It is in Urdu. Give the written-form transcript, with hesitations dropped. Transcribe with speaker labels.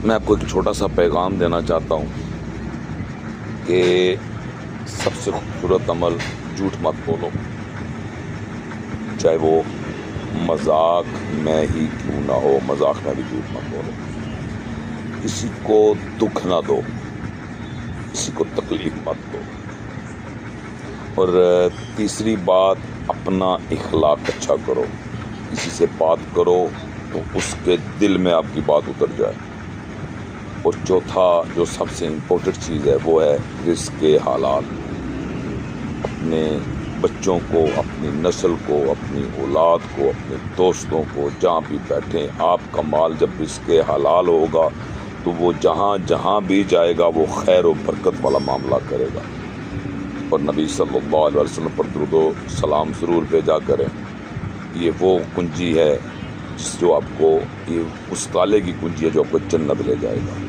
Speaker 1: میں آپ کو ایک چھوٹا سا پیغام دینا چاہتا ہوں کہ سب سے خوبصورت عمل جھوٹ مت بولو، چاہے وہ مذاق میں ہی کیوں نہ ہو، مذاق میں بھی جھوٹ مت بولو، کسی کو دکھ نہ دو، کسی کو تکلیف مت دو، اور تیسری بات اپنا اخلاق اچھا کرو، کسی سے بات کرو تو اس کے دل میں آپ کی بات اتر جائے، اور چوتھا جو سب سے امپورٹنٹ چیز ہے وہ ہے رزق حلال۔ اپنے بچوں کو، اپنی نسل کو، اپنی اولاد کو، اپنے دوستوں کو، جہاں بھی بیٹھیں، آپ کا مال جب رزق حلال ہوگا تو وہ جہاں جہاں بھی جائے گا وہ خیر و برکت والا معاملہ کرے گا، اور نبی صلی اللہ علیہ وسلم پر درود و سلام ضرور بھیجا کریں۔ یہ وہ کنجی ہے جو آپ کو، یہ اس تالے کی کنجی ہے جو آپ کو جنت لے جائے گا۔